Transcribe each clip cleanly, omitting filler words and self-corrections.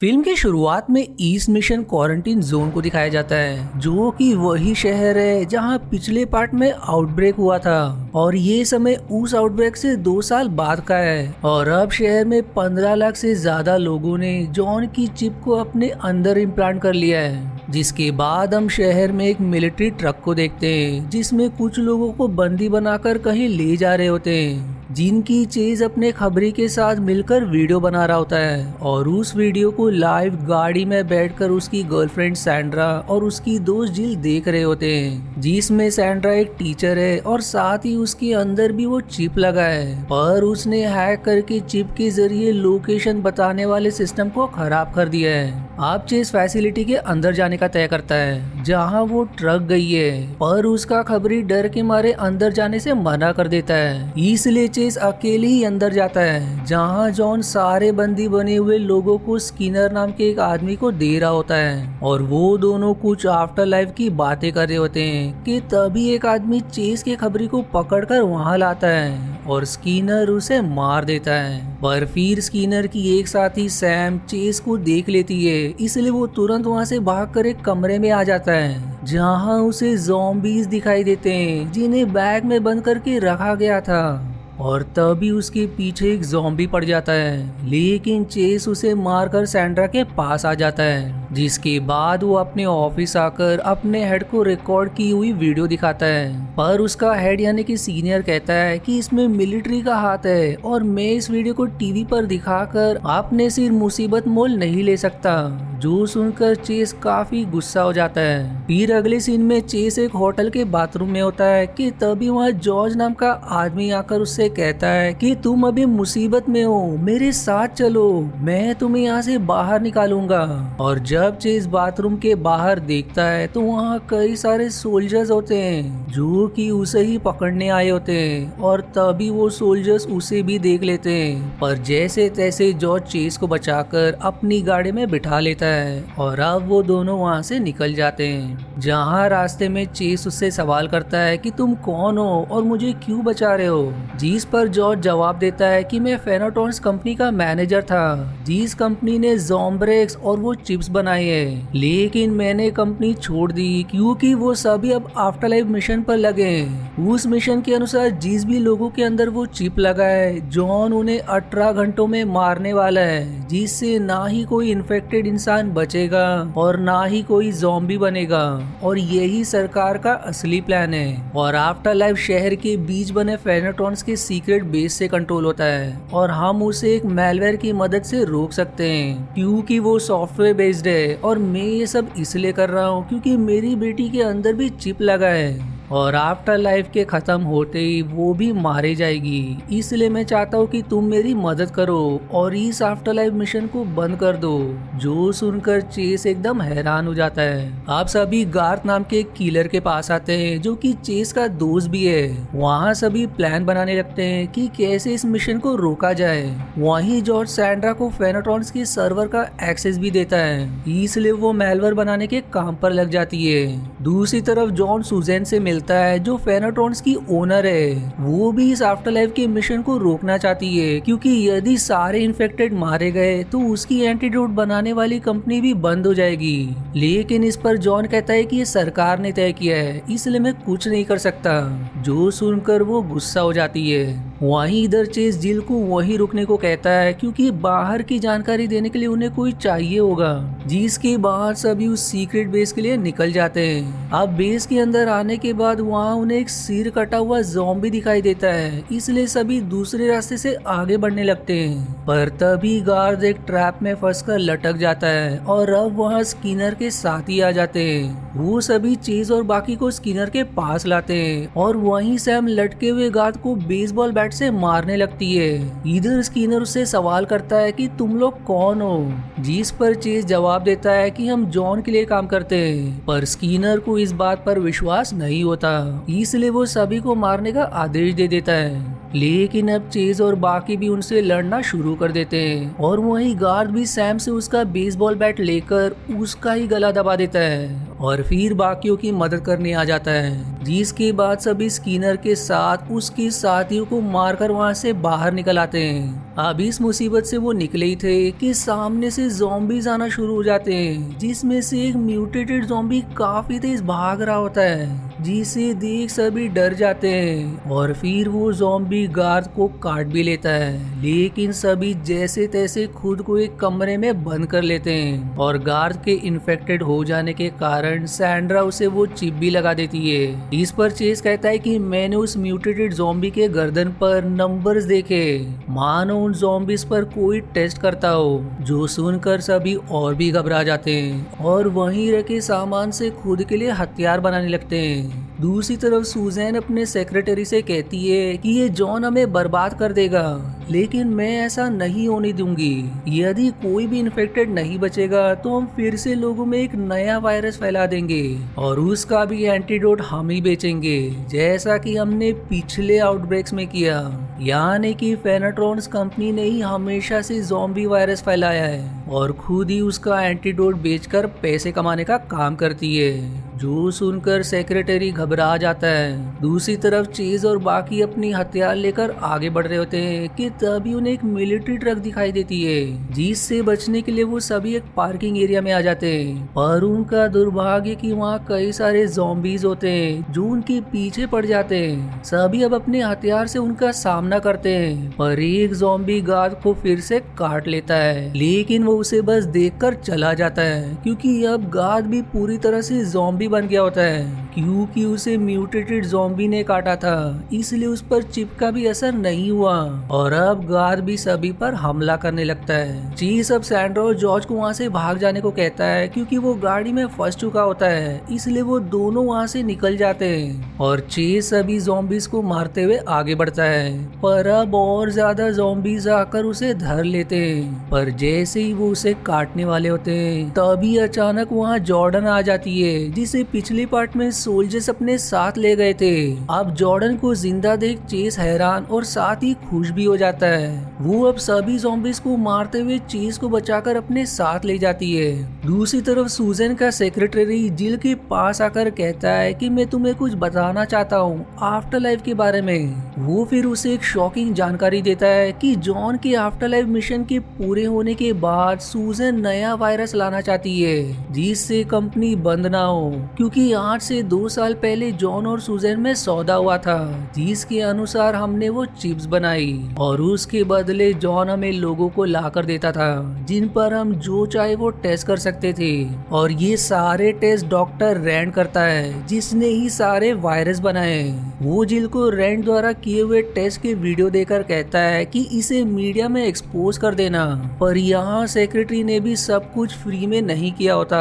Film की शुरुआत में ईस्ट मिशन क्वारंटीन जोन को दिखाया जाता है, जो कि वही शहर है जहां पिछले पार्ट में आउटब्रेक हुआ था। और ये समय उस आउटब्रेक से 2 साल बाद का है। और अब शहर में 15 लाख से ज्यादा लोगों ने जॉन की चिप को अपने अंदर इम्प्लांट कर लिया है। जिसके बाद हम शहर में एक मिलिट्री ट्रक को देखते हैं, जिसमें कुछ लोगों को बंदी बनाकर कहीं ले जा रहे होते हैं, जिनकी चेज अपने खबरी के साथ मिलकर वीडियो बना रहा होता है। और उस वीडियो को लाइव गाड़ी में बैठकर उसकी गर्लफ्रेंड सैंड्रा और उसकी दोस्त जिल देख रहे होते हैं, जिसमें सैंड्रा एक टीचर है और साथ ही उसके अंदर भी वो चिप लगा है, पर उसने हैक करके चिप के जरिए लोकेशन बताने वाले सिस्टम को खराब कर दिया है। अब चेस फैसिलिटी के अंदर जाने का तय करता है, जहां वो ट्रक गई है, पर उसका खबरी डर के मारे अंदर जाने से मना कर देता है। इसलिए चेस अकेले ही अंदर जाता है, जहां जॉन सारे बंदी बने हुए लोगों को स्किनर नाम के एक आदमी को दे रहा होता है। और वो दोनों कुछ आफ्टर लाइफ की बातें कर रहे होते हैं कि तभी एक आदमी चेस के खबरी को पकड़कर वहां लाता है और स्किनर उसे मार देता है। पर फिर स्किनर की एक साथी सैम चेस को देख लेती है, इसलिए वो तुरंत वहां से भागकर एक कमरे में आ जाता है, जहां उसे ज़ॉम्बीज दिखाई देते हैं, जिन्हें बैग में बंद करके रखा गया था। और तभी उसके पीछे एक ज़ॉम्बी पड़ जाता है, लेकिन चेस उसे मारकर सैंड्रा के पास आ जाता है। जिसके बाद वो अपने ऑफिस आकर अपने हेड को रिकॉर्ड की हुई वीडियो दिखाता है, पर उसका हेड यानी कि सीनियर कहता है कि इसमें मिलिट्री का हाथ है और मैं इस वीडियो को टीवी पर दिखाकर अपने सिर मुसीबत मोल नहीं ले सकता। जो सुनकर चेस काफी गुस्सा हो जाता है। फिर अगले सीन में चेस एक होटल के बाथरूम में होता है कि तभी वहाँ जॉर्ज नाम का आदमी आकर उससे कहता है कि तुम अभी मुसीबत में हो, मेरे साथ चलो, मैं तुम्हें यहाँ से बाहर निकालूंगा। और जब चेस बाथरूम के बाहर देखता है तो वहाँ कई सारे सोल्जर्स होते हैं, जो कि उसे ही पकड़ने आए होते हैं। और तभी वो सोल्जर्स उसे भी देख लेते हैं, पर जैसे तैसे जॉर्ज चेस को बचाकर अपनी गाड़ी में बिठा लेता है। और अब वो दोनों वहाँ से निकल जाते हैं, जहाँ रास्ते में चेस उससे सवाल करता है कि तुम कौन हो और मुझे क्यों बचा रहे हो। जिस पर जॉर्ज जवाब देता है कि मैं फेनाटॉन्स कंपनी का मैनेजर था, जिस कंपनी ने ज़ॉम्ब्रेक्स और वो चिप्स बनाए हैं, लेकिन मैंने कंपनी छोड़ दी क्योंकि वो सभी अब आफ्टर लाइफ मिशन पर लगे हैं। उस मिशन के अनुसार जिस भी लोगों के अंदर वो चिप लगा है, जॉन उन्हें 18 घंटों में मारने वाला है, जिससे ना ही कोई इन्फेक्टेड इंसान बचेगा और ना ही कोई ज़ॉम्बी बनेगा। और यही सरकार का असली प्लान है। और आफ्टर लाइफ शहर के बीच बने फेनाटॉन्स के सीक्रेट बेस से कंट्रोल होता है, और हम उसे एक मैलवेयर की मदद से रोक सकते हैं, क्योंकि वो सॉफ्टवेयर बेस्ड है। और मैं ये सब इसलिए कर रहा हूँ क्योंकि मेरी बेटी के अंदर भी चिप लगा है और आफ्टर लाइफ के खत्म होते ही वो भी मारी जाएगी। इसलिए मैं चाहता हूँ कि तुम मेरी मदद करो और इस आफ्टर लाइफ मिशन को बंद कर दो। जो सुनकर चेस एकदम हैरान हो जाता है। आप सभी गार्थ नाम के एक किलर के पास आते हैं, जो कि चेस का दोस्त भी है। वहाँ सभी प्लान बनाने लगते हैं कि कैसे इस मिशन को रोका जाए। वहीं जॉर्ज सैंड्रा को फेनाट्रॉन्स के सर्वर का एक्सेस भी देता है, इसलिए वो मैलवेयर बनाने के काम पर लग जाती है। दूसरी तरफ जॉन सुजैन से मिलता है, जो फेनाट्रॉन्स की ओनर है। वो भी इस आफ्टर लाइफ के मिशन को रोकना चाहती है, क्योंकि यदि सारे इन्फेक्टेड मारे गए तो उसकी एंटीडोट बनाने वाली कंपनी भी बंद हो जाएगी। लेकिन इस पर जॉन कहता है कि ये सरकार ने तय किया है, इसलिए मैं कुछ नहीं कर सकता। जो सुनकर वो गुस्सा हो जाती है। वहीं इधर चेस जिल को वहीं रुकने को कहता है, क्योंकि बाहर की जानकारी देने के लिए उन्हें कोई चाहिए होगा। जिसके बाद सभी उस सीक्रेट बेस के लिए निकल जाते हैं। अब बेस के अंदर आने के बाद वहाँ उन्हें एक सिर कटा हुआ ज़ॉम्बी दिखाई देता है, इसलिए सभी दूसरे रास्ते से आगे बढ़ने लगते हैं। पर तभी गार्ड एक ट्रैप में फंसकर लटक जाता है, और अब वहाँ स्किनर के साथी आ जाते हैं। वो सभी चेज और बाकी को स्किनर के पास लाते हैं, और वहीं सैम लटके हुए गार्ड को बेसबॉल बैट से मारने लगती है। इधर स्किनर उससे सवाल करता है कि तुम लोग कौन हो, जिस पर चेज जवाब देता है कि हम जॉन के लिए काम करते हैं। पर स्किनर को इस बात पर विश्वास नहीं होता, इसलिए वो सभी को मारने का आदेश दे देता है। लेकिन अब चेज और बाकी भी उनसे लड़ना शुरू कर देते हैं, और वहीं गार्ड भी सैम से उसका बेसबॉल बैट लेकर उसका ही गला दबा देता है। और फिर बाकियों की मदद करने आ जाता है, जिसके बाद सभी स्किनर के साथ उसके साथियों को मारकर वहां से बाहर निकल आते हैं। अब इस मुसीबत से वो निकले ही थे कि सामने से ज़ॉम्बीज आना शुरू हो जाते हैं, जिसमें से एक म्यूटेटेड ज़ॉम्बी काफी तेज भाग रहा होता है, जिसे देख सभी डर जाते हैं और फिर वो ज़ॉम्बी गार्ड को काट भी लेता है। लेकिन सभी जैसे तैसे खुद को एक कमरे में बंद कर लेते हैं और गार्ड के इन्फेक्टेड हो जाने के कारण सैंड्रा उसे वो चिप भी लगा देती है। इस पर चेस कहता है कि मैंने उस म्यूटेटेड ज़ॉम्बी के गर्दन पर नंबर्स देखे, मानो उन ज़ॉम्बीज पर कोई टेस्ट करता हो, जो सुनकर सभी और भी घबरा जाते हैं और वहीं रखे सामान से खुद के लिए हथियार बनाने लगते हैं। दूसरी तरफ सुजैन अपने सेक्रेटरी से कहती है कि ये जॉन हमें बर्बाद कर देगा, लेकिन मैं ऐसा नहीं होने दूंगी। यदि कोई भी इन्फेक्टेड नहीं बचेगा तो हम फिर से लोगों में एक नया वायरस फैला देंगे और उसका भी एंटीडोट हम ही बेचेंगे, जैसा कि हमने पिछले आउटब्रेक्स में किया। यानी कि फेनाट्रॉन्स कंपनी ने ही हमेशा से ज़ॉम्बी वायरस फैलाया है और खुद ही उसका एंटीडोट बेचकर पैसे कमाने का काम करती है, जो सुनकर सेक्रेटरी घबरा जाता है। दूसरी तरफ चेज और बाकी अपनी हथियार लेकर आगे बढ़ रहे होते हैं कि तभी उन्हें एक मिलिट्री ट्रक दिखाई देती है, जिससे बचने के लिए वो सभी एक पार्किंग एरिया में आ जाते हैं। पर उनका दुर्भाग्य कि वहाँ कई सारे ज़ॉम्बीज होते हैं जो उनके पीछे पड़ जाते हैं। सभी अब अपने हथियार से उनका सामना करते हैं, पर एक ज़ॉम्बी गार्ड को फिर से काट लेता है, लेकिन वो उसे बस देखकर चला जाता है, क्योंकि अब गार्ड भी पूरी तरह से ज़ॉम्बी बन गया होता है, क्योंकि उसे म्यूटेटेड ज़ॉम्बी ने काटा था, इसलिए उस पर चिप का भी असर नहीं हुआ और अब गार्ड भी सभी पर हमला करने लगता है। चीज अब सैंड्रा और जॉर्ज को वहाँ से भाग जाने को कहता है, क्योंकि वो गाड़ी में फंस चुका होता है, इसलिए वो दोनों वहाँ से निकल जाते हैं और चीज सभी ज़ॉम्बीज को मारते हुए आगे बढ़ता है। पर अब और ज्यादा ज़ॉम्बीज आकर उसे धर लेते हैं, पर जैसे ही वो उसे काटने वाले होते हैं तभी अचानक वहाँ जॉर्डन आ जाती है, जिसे पिछले पार्ट में सोल्जर्स अपने साथ ले गए थे। अब जॉर्डन को जिंदा देख चेस हैरान और साथ ही खुश भी हो जाता है। वो अब सभी ज़ॉम्बीज को मारते हुए चेस को बचाकर अपने साथ ले जाती है। दूसरी तरफ सुजैन का सेक्रेटरी जिल के पास आकर कहता है कि मैं तुम्हें कुछ बताना चाहता हूँ आफ्टर लाइफ के बारे में। वो फिर उसे एक शॉकिंग जानकारी देता है कि जॉन के आफ्टर लाइफ मिशन के पूरे होने के बाद सुजैन नया वायरस लाना चाहती है, जिससे कंपनी बंद ना हो, क्योंकि आज से 2 साल पहले जॉन और सुजैन में सौदा हुआ था, जिसके अनुसार हमने वो चिप्स बनाई और उसके बदले जॉन हमें लोगों को ला कर देता था, जिन पर हम जो चाहे वो टेस्ट कर सकते थे। और ये सारे टेस्ट डॉक्टर रैंड करता है, जिसने ही सारे वायरस बनाए। वो जिल को रैंड द्वारा किए हुए टेस्ट के वीडियो देकर कहता है कि इसे मीडिया में एक्सपोज कर देना, पर यहाँ सेक्रेटरी ने भी सब कुछ फ्री में नहीं किया होता।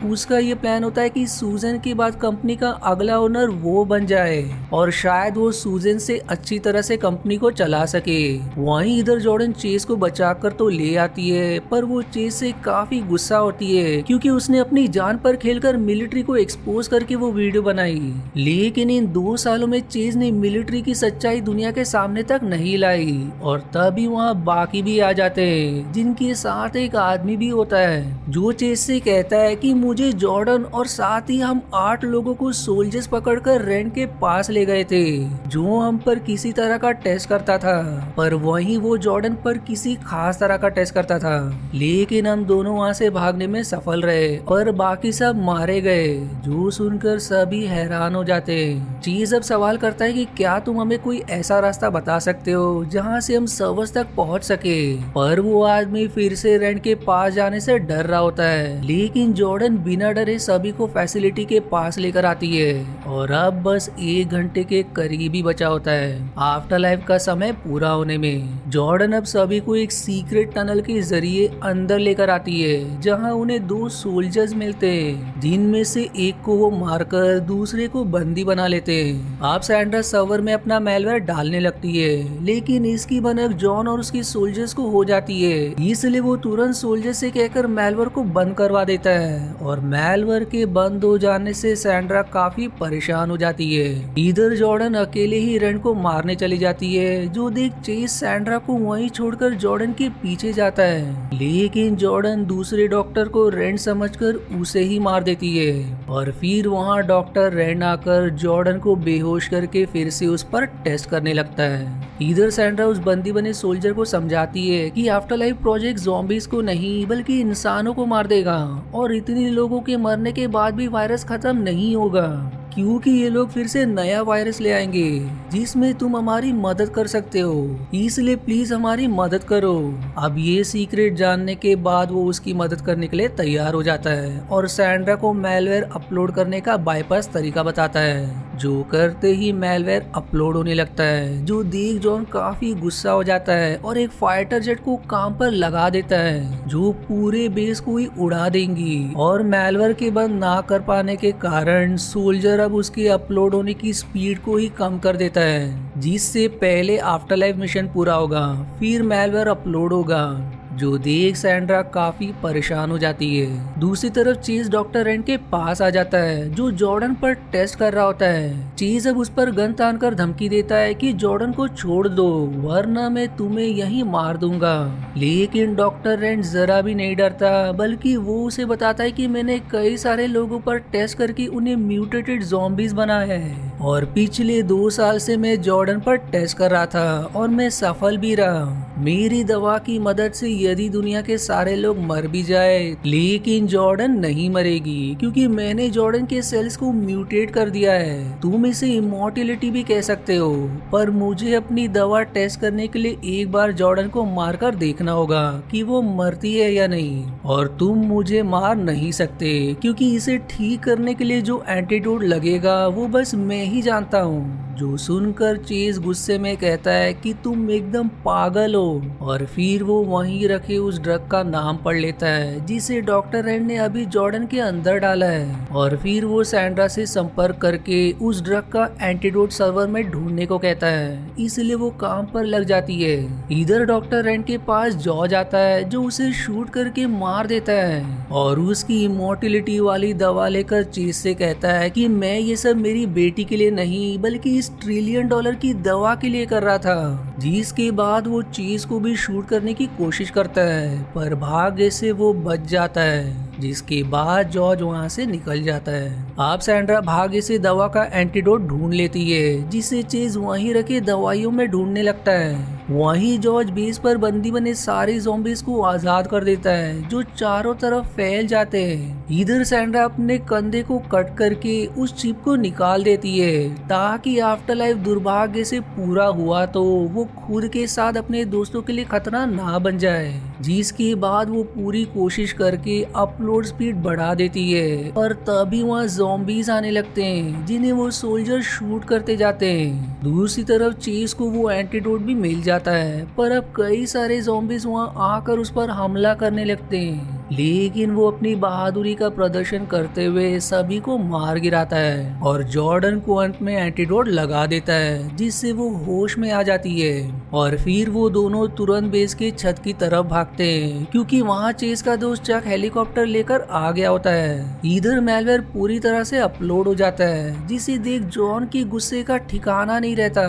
उसका ये प्लान होता है कि सुजैन के बाद कंपनी का अगला ओनर वो बन जाए और शायद वो सुजैन से अच्छी तरह से कंपनी को चला सके। वहीं इधर जॉर्डन चेस को बचाकर तो ले आती है, पर वो चेस से काफी गुस्सा होती है, क्योंकि उसने अपनी जान पर खेलकर मिलिट्री को एक्सपोज करके वो वीडियो बनाई। लेकिन इन 2 सालों में चेस ने मिलिट्री की सच्चाई दुनिया के सामने तक नहीं लाई और तभी वहाँ बाकी भी आ जाते हैं, जिनके साथ एक आदमी भी होता है, जो चेस से कहता है कि मुझे जॉर्डन और साथ ही हम 8 लोगों को सोल्जर्स पकड़कर रैंड के पास ले गए थे, जो हम पर किसी तरह का टेस्ट करता था, पर वहीं वो जॉर्डन पर किसी खास तरह का टेस्ट करता था। लेकिन हम दोनों वहाँ से भागने में सफल रहे, पर बाकी सब मारे गए, जो सुनकर सभी हैरान हो जाते। चीज अब सवाल करता है कि क्या तुम हमें कोई ऐसा रास्ता बता सकते हो जहाँ से हम सर्वर्स तक पहुँच सके, पर वो आदमी फिर से रैंड के पास जाने से डर रहा होता है। लेकिन जॉर्डन बिना डरे सभी को फैसिलिटी के पास लेकर आती है और अब बस 1 घंटे के करीब ही बचा होता है आफ्टर लाइफ का समय पूरा होने में। जॉर्डन अब सभी को एक सीक्रेट टनल के जरिए अंदर लेकर आती है, जहां उन्हें 2 सोल्जर्स मिलते हैं, जिनमें से एक को वो मारकर दूसरे को बंदी बना लेते हैं। अब सैंड्रा सर्वर में अपना मैलवेयर डालने लगती है, लेकिन इसकी भनक जॉन और उसके सोल्जर्स को हो जाती है, इसलिए वो तुरंत सोल्जर से कहकर मैलवेयर को बंद करवा देता है और मैलवेयर के बंद हो जाने से सैंड्रा काफी परेशान हो जाती है। इधर जॉर्डन अकेले ही रैंड को मारने चली जाती है, जो देख चेस सैंड्रा को वहीं छोड़कर जॉर्डन के पीछे जाता है। लेकिन जॉर्डन दूसरे डॉक्टर को को रेंड समझकर उसे ही मार देती है। और फिर वहाँ डॉक्टर रेंड आकर जॉर्डन को बेहोश करके फिर से उस पर टेस्ट करने लगता है। इधर सैंड्रा उस बंदी बने सोल्जर को समझाती है कि आफ्टर लाइफ प्रोजेक्ट ज़ॉम्बीज को नहीं बल्कि इंसानों को मार देगा और इतने लोगों के मरने के बाद भी वायरस खत्म नहीं होगा, क्योंकि ये लोग फिर से नया वायरस ले आएंगे जिसमें तुम हमारी मदद कर सकते हो, इसलिए प्लीज हमारी मदद करो। अब ये सीक्रेट जानने के बाद वो उसकी मदद करने के लिए तैयार हो जाता है और सैंड्रा को मेलवेयर अपलोड करने का बाईपास तरीका बताता है। जो करते ही मेलवेयर अपलोड होने लगता है, जो देख जॉन काफी गुस्सा हो जाता है और एक फाइटर जेट को काम पर लगा देता है जो पूरे बेस को ही उड़ा देंगी। और मेलवेयर के बंद ना कर पाने के कारण सोल्जर अब उसके अपलोड होने की स्पीड को ही कम कर देता है, जिससे पहले आफ्टर लाइफ मिशन पूरा होगा फिर मेलवेयर अपलोड होगा, जो देख सैंड्रा काफी परेशान हो जाती है। दूसरी तरफ चीज डॉक्टर रेंड के पास आ जाता है जो जॉर्डन पर टेस्ट कर रहा होता है। चीज अब उस पर गन तानकर धमकी देता है कि जॉर्डन को छोड़ दो वरना मैं तुम्हें यहीं मार दूंगा, लेकिन डॉक्टर रेंड जरा भी नहीं डरता, बल्कि वो उसे बताता है कि मैंने कई सारे लोगों पर टेस्ट करके उन्हें म्यूटेटेड ज़ॉम्बीज बनाया है और पिछले 2 साल से मैं जॉर्डन पर टेस्ट कर रहा था और मैं सफल भी रहा। मेरी दवा की मदद से यदि दुनिया के सारे लोग मर भी जाए लेकिन जॉर्डन नहीं मरेगी, क्योंकि मैंने जॉर्डन के सेल्स को म्यूटेट कर दिया है। तुम इसे इमॉर्टिलिटी भी कह सकते हो, पर मुझे अपनी दवा टेस्ट करने के लिए एक बार जॉर्डन को मारकर देखना होगा कि वो मरती है या नहीं, और तुम मुझे मार नहीं सकते क्योंकि इसे ठीक करने के लिए जो एंटीडोट लगेगा वो बस मैं ही जानता हूँ। जो सुनकर चेज गुस्से में कहता है कि तुम एकदम पागल हो, और फिर वो वहीं रखे उस ड्रग का नाम पढ़ लेता है जिसे डॉक्टर रेंड ने अभी जॉर्डन के अंदर डाला है। और फिर वो सैंड्रा से संपर्क करके उस ड्रग का एंटीडोट सर्वर में ढूंढने को कहता है, इसलिए वो काम पर लग जाती है। इधर डॉक्टर रेंड के पास जॉर्ज आता है जो उसे शूट करके मार देता है और उसकी इमॉर्टिलिटी वाली दवा लेकर चीज से कहता है कि मैं ये सब मेरी बेटी के लिए नहीं बल्कि $1 ट्रिलियन की दवा के लिए कर रहा था। जिसके बाद वो चीज को भी शूट करने की कोशिश करता है, पर भाग्य से वो बच जाता है, जिसके बाद जॉर्ज वहाँ से निकल जाता है। अब सैंड्रा भाग्य से दवा का एंटीडोट ढूंढ लेती है, जिसे चीज वहीं रखे दवाइयों में ढूंढने लगता है। वहीं जॉर्ज बेस पर बंदी बने सारे ज़ॉम्बीज को आजाद कर देता है जो चारों तरफ फैल जाते हैं। इधर सैंड्रा अपने कंधे को कट करके उस चिप को निकाल देती है ताकि आफ्टर लाइफ दुर्भाग्य से पूरा हुआ तो वो खुद के साथ अपने दोस्तों के लिए खतरा ना बन जाए। जिसके बाद वो पूरी कोशिश करके अपलोड स्पीड बढ़ा देती है, पर तभी वहाँ ज़ॉम्बीज आने लगते हैं जिन्हें वो सोल्जर शूट करते जाते हैं। दूसरी तरफ चीज को वो एंटीडोट भी मिल जाता है, पर अब कई सारे ज़ॉम्बीज वहाँ आकर उस पर हमला करने लगते हैं, लेकिन वो अपनी बहादुरी का प्रदर्शन करते हुए सभी को मार गिराता है और जॉर्डन को अंत में एंटीडोट लगा देता है जिससे वो होश में आ जाती है। और फिर वो दोनों तुरंत बेस के छत की तरफ भागते हैं क्योंकि वहाँ चेस का दोस्त चक हेलीकॉप्टर लेकर आ गया होता है। इधर मेलवेयर पूरी तरह से अपलोड हो जाता है जिसे देख जॉन की गुस्से का ठिकाना नहीं रहता।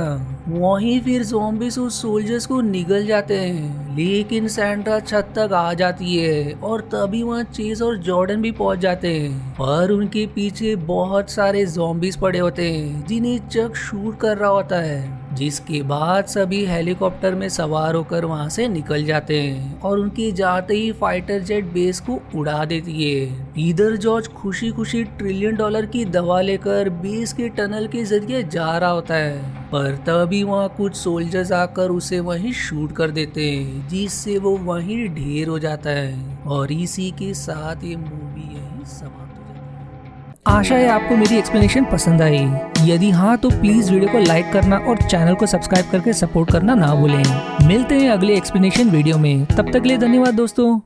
वहीं फिर ज़ॉम्बीज उस सोल्जर्स को निगल जाते हैं, लेकिन सैंड्रा छत तक आ जाती है और तभी वहाँ चेस और जॉर्डन भी पहुंच जाते हैं, पर उनके पीछे बहुत सारे ज़ॉम्बीज पड़े होते हैं जिन्हें चक शूट कर रहा होता है। जिसके बाद सभी हेलीकॉप्टर में सवार होकर वहां से निकल जाते हैं और उनके जाते ही फाइटर जेट बेस को उड़ा देती है। इधर जॉर्ज खुशी खुशी $1 ट्रिलियन की दवा लेकर बेस के टनल के जरिए जा रहा होता है, पर तभी वहाँ कुछ सोल्जर्स आकर उसे वहीं शूट कर देते हैं जिससे वो वहीं ढेर हो जाता है। और इसी के साथ ये मूवी यहीं समाप्त। आशा है आपको मेरी एक्सप्लेनेशन पसंद आई। यदि हाँ तो प्लीज वीडियो को लाइक करना और चैनल को सब्सक्राइब करके सपोर्ट करना ना भूलें। मिलते हैं अगले एक्सप्लेनेशन वीडियो में, तब तक के लिए धन्यवाद दोस्तों।